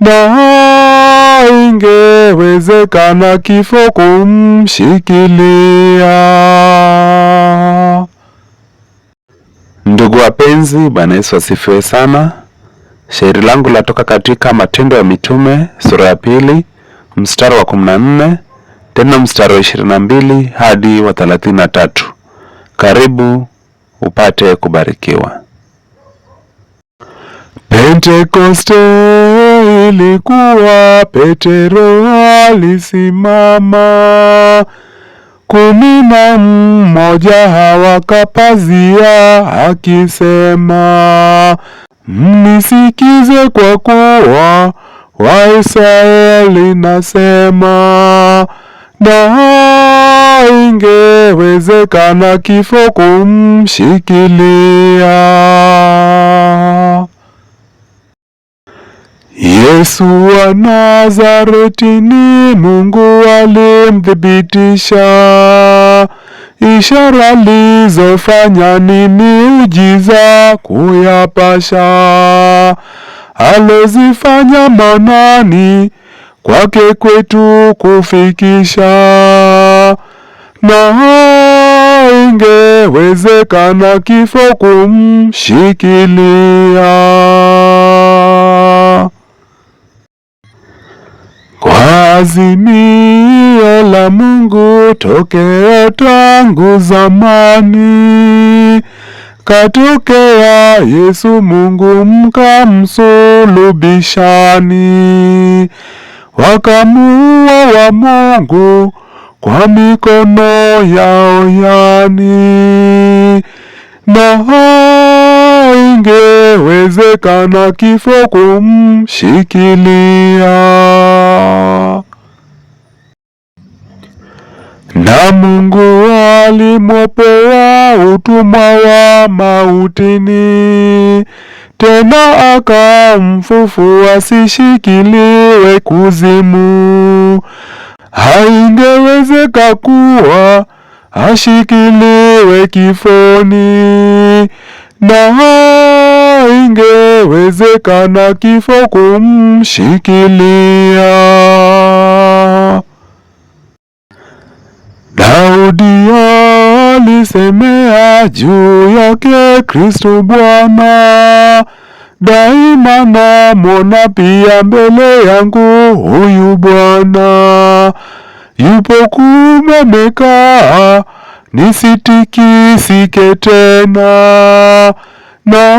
na ingewezekana kifo kumshikilia. Ndugu wapenzi, Bwana Yesu asifiwe sana. Shairi langu latoka katika Matendo ya Mitume sura ya 2 mstari wa 14 tena mstari wa 22 hadi wa 33. Karibu upate kubarikiwa. Pentekoste ilikuwa, Petero alisimama, 11 hawakapazia akisema, mnisikize kwa kuwa Waisraeli nasema, na ingewezekana kifo kumshikilia. Yesu wa Nazareti ni Mungu alimthibitisha, ishara alizofanya ni miujiza kuyapasha, alozifanya manani kwake kwetu kufikisha, na ingewezekana kifo kumshikilia. Kwa azimio la Mungu tokea tangu zamani, katokea Yesu Mungu mkamsulubishani, wakamuua wa Mungu kwa mikono yao yani, na ingewezekana kifo kumshikilia. Na Mungu alimwopoa utumwa wa mautini, tena akamfufua asishikiliwe kuzimu. Haingewezeka kuwa ashikiliwe kifoni, na ingewezekana kifo kumshikilia. Daudi alisemea juu yake Kristo Bwana, daima namwona pia mbele yangu huyu Bwana, yupo kuume amekaa, nisitikisike tena, na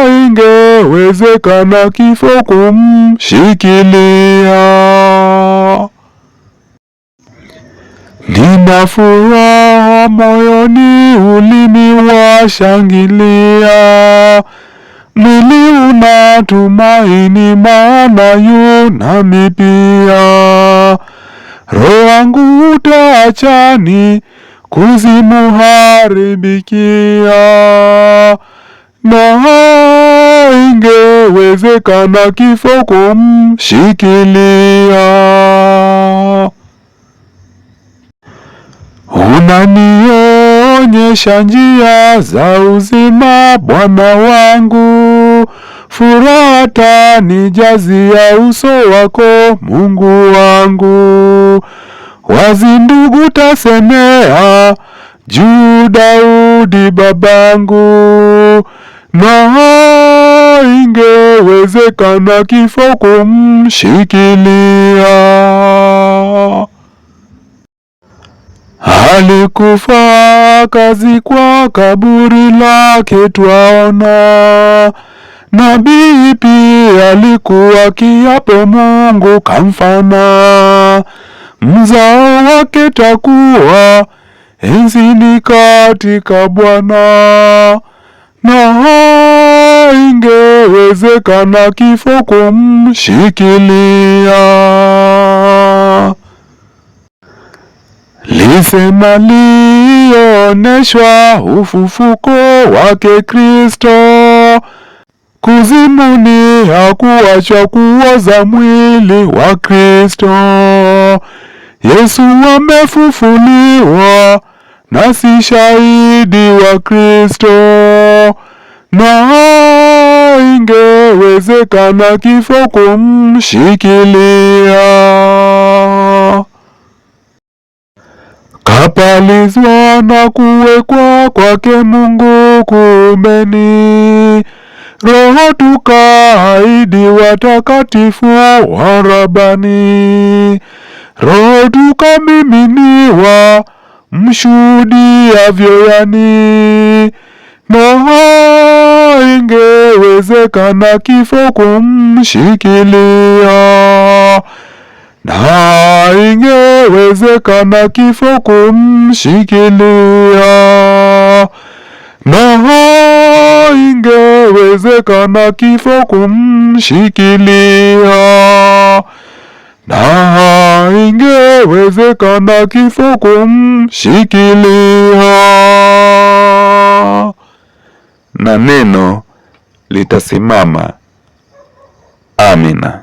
ingewezekana kifo kumshikilia. Nina furaha moyoni, ulimi washangilia, mwili unatumaini, maana yu nami pia. Roho yangu utaachani, kuzimu haribikia, na ingewezekana kifo kumshikilia. Unanionyesha njia za uzima, Bwana wangu, furaha tanijazia uso wako, Mungu wangu. Wazi ndugu tasemea juu Daudi babangu, na ingewezekana kifo kumshikilia. Alikufa akazikwa, kaburi lake twaona, nabii pia alikuwa kiapo, Mungu kamfana, mzao wake takuwa enzini katika Bwana, na ingewezekana kifo kumshikilia. Lisema lioneshwa ufufuko wake Kristo, kuzimuni hakuachwa kuoza mwili wa Kristo. Yesu amefufuliwa, nasi shahidi wa Kristo, na ingewezekana kifo kumshikilia. Kapalizwa na kuwekwa kwake Mungu kuumeni, Roho tukaahidi watakatifu wa Rabani, Roho tukamiminiwa mshuhudiavyo yani, na ingewezekana kifo kumshikilia, na ingewezekana kifo kumshikilia, na ingewezekana kifo kumshikilia, na ingewezekana kifo kumshikilia, na neno litasimama. Amina.